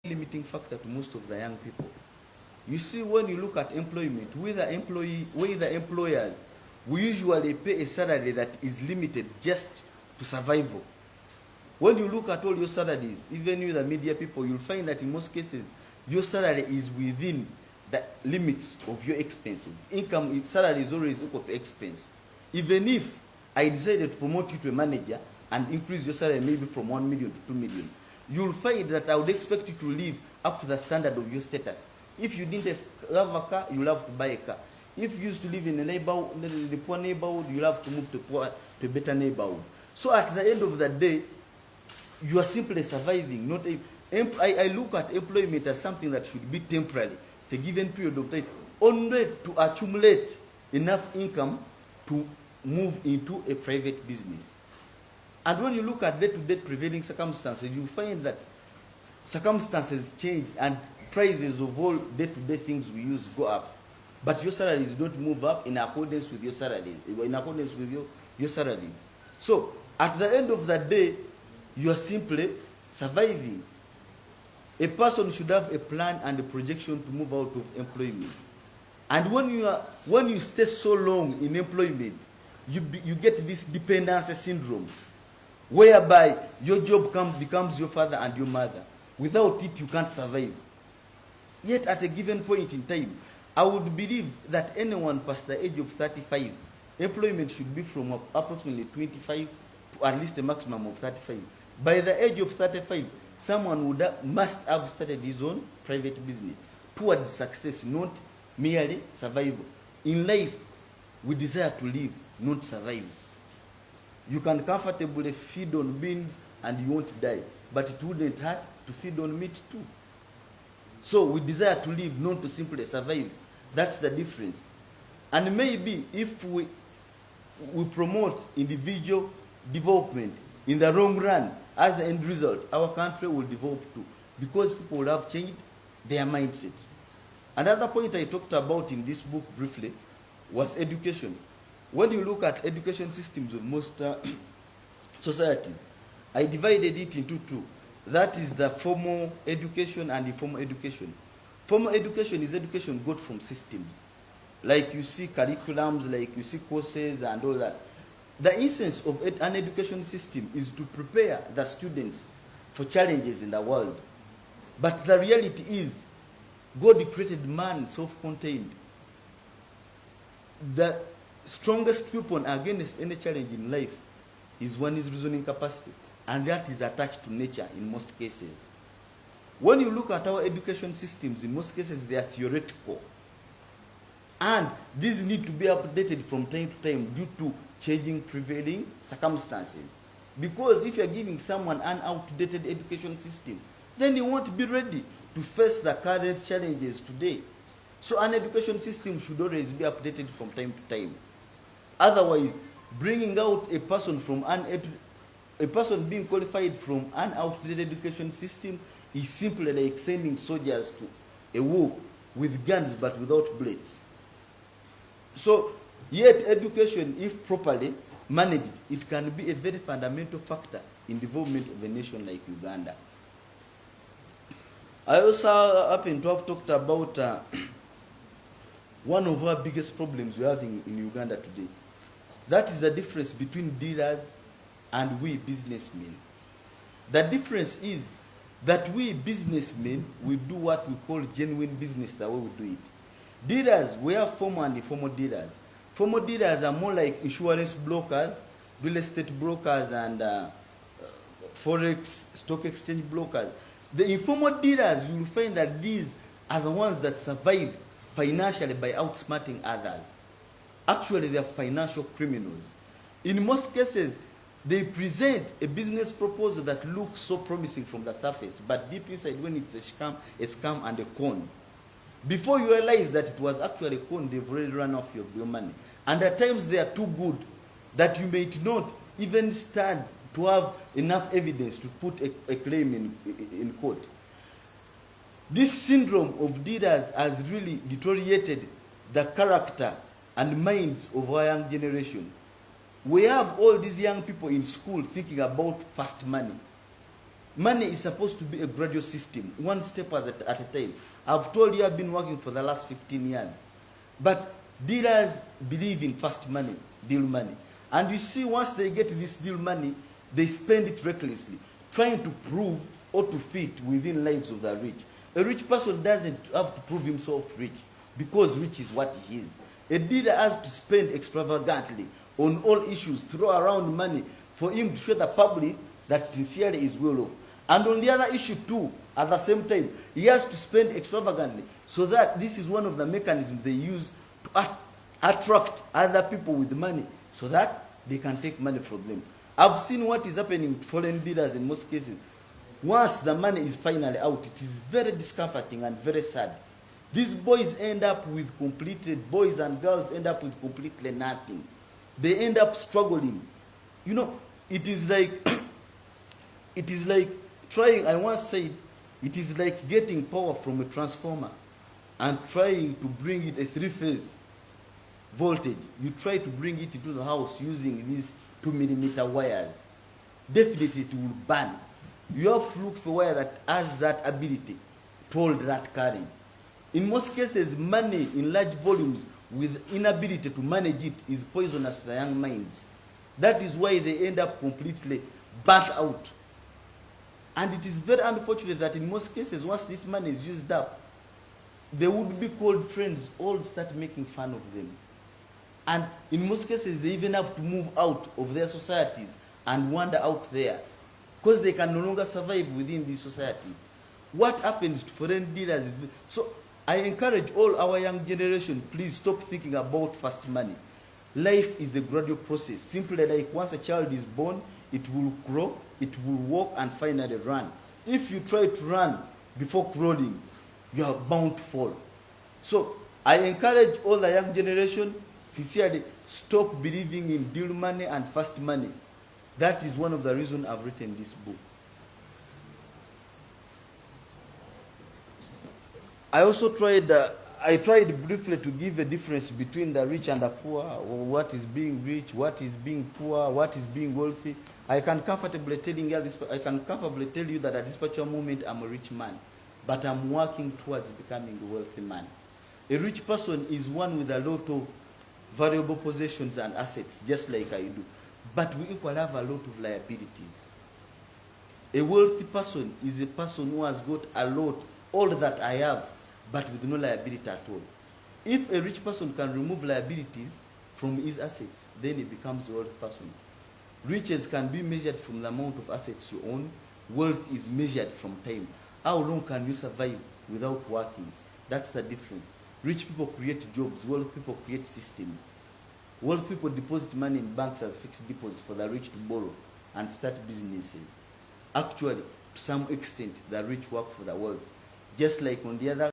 limiting factor to most of the young people. You see, when you look at employment, we the employers, we usually pay a salary that is limited just to survival. When you look at all your salaries, even you the media people, you'll find that in most cases, your salary is within the limits of your expenses. Income, salary is always equal to expense. Even if I decided to promote you to a manager and increase your salary maybe from 1 million to 2 million, you'll find that I would expect you to live up to the standard of your status. If you didn't have a car, you'll have to buy a car. If you used to live in a neighborhood, the poor neighborhood, you'll have to move to a better neighborhood. So at the end of the day, you are simply surviving. Not I look at employment as something that should be temporary, for a given period of time, only to accumulate enough income to move into a private business. And when you look at day-to-day prevailing circumstances, you find that circumstances change and prices of all day-to-day things we use go up. But your salaries don't move up in accordance with your salaries, in accordance with your salaries. So at the end of the day, you are simply surviving. A person should have a plan and a projection to move out of employment. And when you stay so long in employment, you get this dependency syndrome, whereby your job becomes your father and your mother. Without it, you can't survive. Yet at a given point in time, I would believe that anyone past the age of 35, employment should be from approximately 25 to at least a maximum of 35. By the age of 35, someone must have started his own private business towards success, not merely survival. In life, we desire to live, not survive. You can comfortably feed on beans and you won't die, but it wouldn't hurt to feed on meat too. So we desire to live, not to simply survive. That's the difference. And maybe if we promote individual development in the long run, as an end result, our country will develop too, because people will have changed their mindset. Another point I talked about in this book briefly was education. When you look at education systems of most societies, I divided it into two. That is the formal education and informal education. Formal education is education got from systems. Like you see curriculums, like you see courses and all that. The essence of an education system is to prepare the students for challenges in the world. But the reality is, God created man self-contained. The strongest weapon against any challenge in life is one's reasoning capacity, and that is attached to nature in most cases. When you look at our education systems, in most cases they are theoretical, and these need to be updated from time to time due to changing prevailing circumstances. Because if you're giving someone an outdated education system, then you won't be ready to face the current challenges today. So an education system should always be updated from time to time. Otherwise, bringing out a person being qualified from an outdated education system is simply like sending soldiers to a war with guns but without bullets. So, yet education, if properly managed, it can be a very fundamental factor in development of a nation like Uganda. I also happen to have talked about one of our biggest problems we're having in Uganda today. That is the difference between dealers and we businessmen. The difference is that we businessmen, we do what we call genuine business the way we do it. Dealers, we have formal and informal dealers. Formal dealers are more like insurance brokers, real estate brokers, and forex, stock exchange brokers. The informal dealers, you will find that these are the ones that survive financially by outsmarting others. Actually, they are financial criminals. In most cases, they present a business proposal that looks so promising from the surface, but deep inside, when it's a scam and a con, before you realize that it was actually a con, they've already run off your money. And at times they are too good that you may not even stand to have enough evidence to put a claim in court. This syndrome of dealers has really deteriorated the character and minds of our young generation. We have all these young people in school thinking about fast money. Money is supposed to be a gradual system, one step at a time. I've told you I've been working for the last 15 years. But dealers believe in fast money, deal money. And you see, once they get this deal money, they spend it recklessly, trying to prove or to fit within lives of the rich. A rich person doesn't have to prove himself rich, because rich is what he is. A dealer has to spend extravagantly on all issues, throw around money for him to show the public that sincerely is well off. And on the other issue too, at the same time, he has to spend extravagantly, so that this is one of the mechanisms they use to attract other people with money, so that they can take money from them. I've seen what is happening to foreign dealers in most cases. Once the money is finally out, it is very discomforting and very sad. These boys and girls end up with completely nothing. They end up struggling. You know, it is like, it is like trying, I once said, it is like getting power from a transformer and trying to bring it a 3-phase voltage. You try to bring it into the house using these 2mm wires. Definitely it will burn. You have to look for wire that has that ability to hold that current. In most cases, money in large volumes with inability to manage it is poisonous to the young minds. That is why they end up completely burnt out. And it is very unfortunate that in most cases, once this money is used up, they would be called friends, all start making fun of them. And in most cases, they even have to move out of their societies and wander out there, because they can no longer survive within these societies. What happens to foreign dealers is... So I encourage all our young generation, please stop thinking about fast money. Life is a gradual process. Simply like once a child is born, it will grow, it will walk, and finally run. If you try to run before crawling, you are bound to fall. So I encourage all the young generation, sincerely, stop believing in deal money and fast money. That is one of the reasons I've written this book. I also tried briefly to give a difference between the rich and the poor, what is being rich, what is being poor, what is being wealthy. I can comfortably tell you that at this particular moment I'm a rich man, but I'm working towards becoming a wealthy man. A rich person is one with a lot of valuable possessions and assets, just like I do. But we equally have a lot of liabilities. A wealthy person is a person who has got a lot, all that I have, but with no liability at all. If a rich person can remove liabilities from his assets, then he becomes a wealthy person. Riches can be measured from the amount of assets you own. Wealth is measured from time. How long can you survive without working? That's the difference. Rich people create jobs, wealthy people create systems. Wealthy people deposit money in banks as fixed deposits for the rich to borrow and start businesses. Actually, to some extent, the rich work for the wealthy. Just like on the other